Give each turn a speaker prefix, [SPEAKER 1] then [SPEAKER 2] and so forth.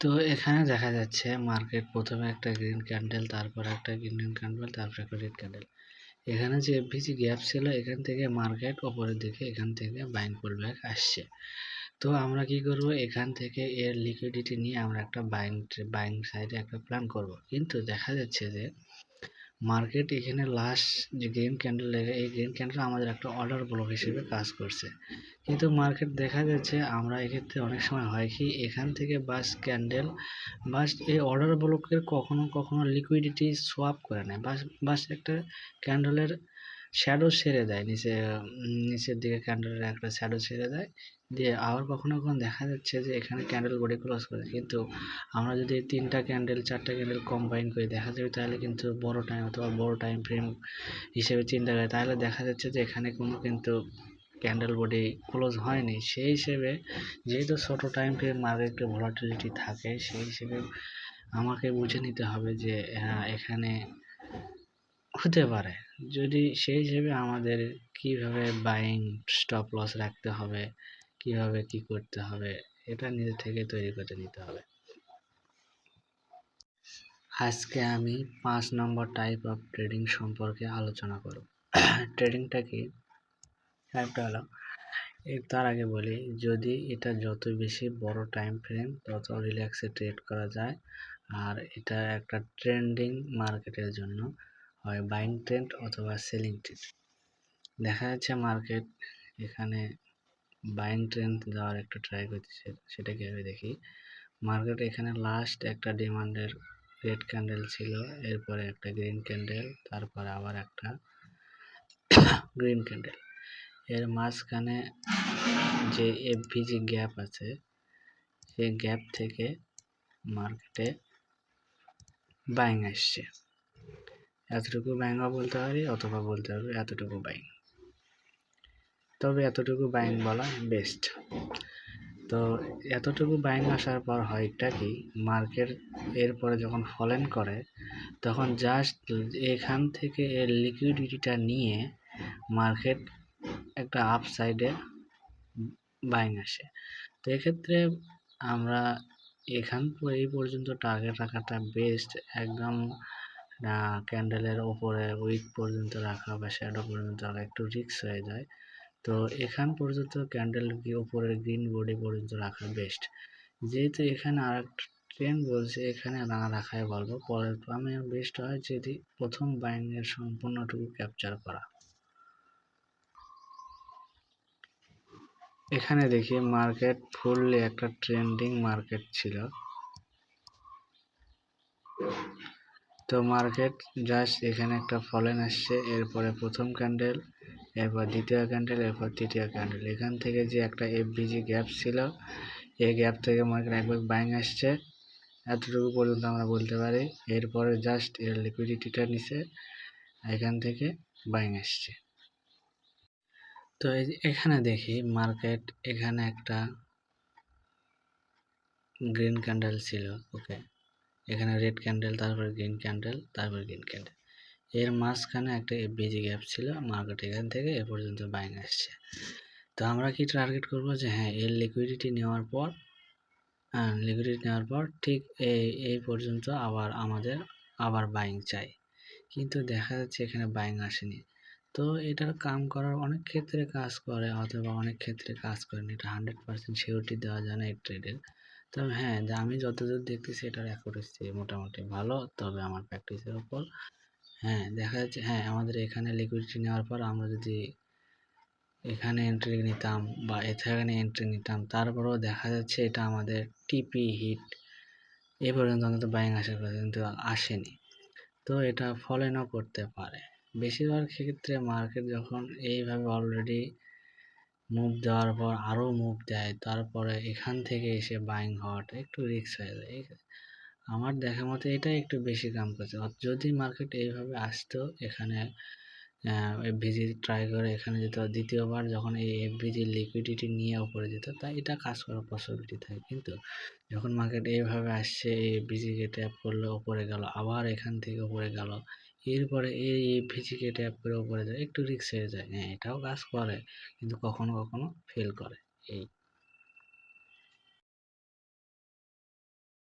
[SPEAKER 1] তো এখানে দেখা যাচ্ছে মার্কেট প্রথমে একটা গ্রিন ক্যান্ডেল, তারপর একটা গ্রিন ক্যান্ডেল, তারপর একটা রেড ক্যান্ডেল। এখানে যে এফভিজি গ্যাপ ছিল এখান থেকে মার্কেট উপরের দিকে এখান থেকে বাইং পুল ব্যাক আসছে। তো আমরা কি করব, এখান থেকে এর লিকুইডিটি নিয়ে আমরা একটা বাইং সাইডে একটা প্ল্যান করব। কিন্তু দেখা যাচ্ছে যে মার্কেট এখানে লাস্ট যে গ্রিন ক্যান্ডেল, এই গ্রিন ক্যান্ডেল আমাদের একটা অর্ডার ব্লক হিসেবে কাজ করছে। কিন্তু মার্কেট দেখা যাচ্ছে আমরা এক্ষেত্রে অনেক সময় হয় কি, এখান থেকে বাস ক্যান্ডেল বাস এই অর্ডার ব্লকের কখনো কখনো লিকুইডিটি সোয়াপ করে নেয়, বাস একটা ক্যান্ডেলের শ্যাডো ছেড়ে দেয়, নিচের দিকে ক্যান্ডেলের একটা শ্যাডো ছেড়ে দেয়, দিয়ে আবার কখনো কখনো দেখা যাচ্ছে যে এখানে ক্যান্ডেল বডি ক্লোজ করে। কিন্তু আমরা যদি তিনটা ক্যান্ডেল চারটা ক্যান্ডেল কম্বাইন করে দেখা যাবে, তাহলে কিন্তু বড় টাইম অথবা বড় টাইম ফ্রেম হিসেবে চিন্তা করে, তাহলে দেখা যাচ্ছে যে এখানে কোনো কিন্তু ক্যান্ডেল বডি ক্লোজ হয়নি। সেই হিসেবে যেহেতু ছোট টাইম ফ্রেম মার্কেটে ভলাটিলিটি থাকে, সেই হিসেবে আমাকে বুঝে নিতে হবে যে এখানে হতে পারে। যদি সেই হিসেবে আমাদের কিভাবে বাইং স্টপ লস রাখতে হবে, কিভাবে কি করতে হবে, এটা নিজে থেকে তৈরি করে নিতে হবে। আজকে আমি 5 নম্বর টাইপ অফ ট্রেডিং সম্পর্কে আলোচনা করব। ট্রেডিংটা কি, একটা হলো, তার আগে বলি, যদি এটা যত বেশি বড় টাইম ফ্রেম তত রিল্যাক্সে ট্রেড করা যায়। আর এটা একটা ট্রেন্ডিং মার্কেটের জন্য হয় বাইং ট্রেন্ড অথবা সেলিং ট্রেন্ড। দেখা যাচ্ছে মার্কেট এখানে বাইং ট্রেন্ড যাওয়ার একটা ট্রাই করতেছে, সেটা কিভাবে দেখি। মার্কেট এখানে লাস্ট একটা ডিমান্ডের রেড ক্যান্ডেল ছিল, এরপরে একটা গ্রিন ক্যান্ডেল, তারপরে আবার একটা গ্রিন ক্যান্ডেল। এর মাঝখানে যে এফভিজি গ্যাপ আছে, সেই গ্যাপ থেকে মার্কেটে বাইং আসছে। এতটুকু বাইংও বলতে পারি, অথবা বলতে পারবো এতটুকু বাইং, তবে এতটুকু বাইং বলা বেস্ট। তো এতটুকু বাইং আসার পর হয়টা কি, মার্কেট এরপরে যখন ফলেন করে তখন জাস্ট এখান থেকে এর লিকুইডিটিটা নিয়ে মার্কেট একটা আপসাইডে বাইং আসে। তো এক্ষেত্রে আমরা এই পর্যন্ত টার্গেট রাখাটা বেস্ট। একদম ক্যান্ডেলের ওপরে উইক পর্যন্ত রাখা বা শ্যাডো পর্যন্ত রাখা একটু রিস্ক হয়ে যায়। তো এখান পর্যন্ত ক্যান্ডেল উপরের গ্রিন বডি পর্যন্ত রাখা বেস্ট। যেহেতু এখানে আর একটা ট্রেন্ড বলছে, এখানে না রাখাই বলবো। পরের আমি বেস্ট হয় যদি প্রথম বাইংয়ের সম্পূর্ণটুকু ক্যাপচার করা। এখানে দেখি মার্কেট ফুললি একটা ট্রেন্ডিং মার্কেট ছিল। তো মার্কেট জাস্ট এখানে একটা ফলেন আসছে, এরপরে প্রথম ক্যান্ডেল, এরপর দ্বিতীয় ক্যান্ডেল, এরপর তৃতীয় ক্যান্ডেল। এখান থেকে যে একটা এফভিজি গ্যাপ ছিল, এই গ্যাপ থেকে মার্কেট একবার বাইং আসছে, এতটুকু পর্যন্ত আমরা বলতে পারি। এরপরে জাস্ট এর লিকুইডিটিটা নিচে এখান থেকে বাইং আসছে। তো এখানে দেখি মার্কেট এখানে একটা গ্রিন ক্যান্ডেল ছিল, ওকে, এখানে রেড ক্যান্ডেল, তারপর গ্রিন ক্যান্ডেল, তারপর গ্রিন ক্যান্ডেল। এর মাঝখানে একটা এফভিজি গ্যাপ ছিল, মার্কেট এখান থেকে এ পর্যন্ত বাইং আসছে। তো আমরা কি টার্গেট করব যে হ্যাঁ, এর লিকুইডিটি নেওয়ার পর ঠিক এই পর্যন্ত আমাদের আবার বাইং চাই। কিন্তু দেখা যাচ্ছে এখানে বাইং আসেনি। তো এটার কাম করার অনেক ক্ষেত্রে কাজ করে, অথবা অনেক ক্ষেত্রে কাজ করে না। এটা 100% সিওরিটি দেওয়া যায় না এই ট্রেডের। তবে হ্যাঁ, যে আমি যতদূর দেখতেছি এটার অ্যাকুরেসি মোটামুটি ভালো। তবে আমার প্র্যাকটিসের উপর হ্যাঁ, দেখা যাচ্ছে হ্যাঁ, আমাদের এখানে লিকুইডিটি নেওয়ার পর আমরা যদি এখানে এন্ট্রি নিতাম বা এখানে এন্ট্রি নিতাম, তারপরেও দেখা যাচ্ছে এটা আমাদের টিপি হিট এ পর্যন্ত অন্তত বাইং আসার কথা, কিন্তু আসেনি। তো এটা ফলেনও করতে পারে। বেশিরভাগ ক্ষেত্রে মার্কেট যখন এইভাবে অলরেডি মুভ দেওয়ার পর আরও মুভ দেয়, তারপরে এখান থেকে এসে বাইং হওয়াটা একটু রিস্ক হয়ে যায়। আমার দেখা মতে এটাই একটু বেশি কাম করছে। যদি মার্কেট এইভাবে আসতো, এখানে এফভিজি ট্রাই করে এখানে যেত, দ্বিতীয়বার যখন এই এফভিজি লিকুইডিটি নিয়ে উপরে যেত, তাই এটা কাজ করার পসিবিলিটি থাকে। কিন্তু যখন মার্কেট এইভাবে আসছে, এই এফভিজিকে ট্যাপ করলো, উপরে গেল, আবার এখান থেকে উপরে গেল, এরপরে এই এফভিজিকে ট্যাপ করে উপরে যায়, একটু রিস্ক হয়ে যায়। হ্যাঁ, এটাও কাজ করে, কিন্তু কখনো কখনো ফেল করে। এই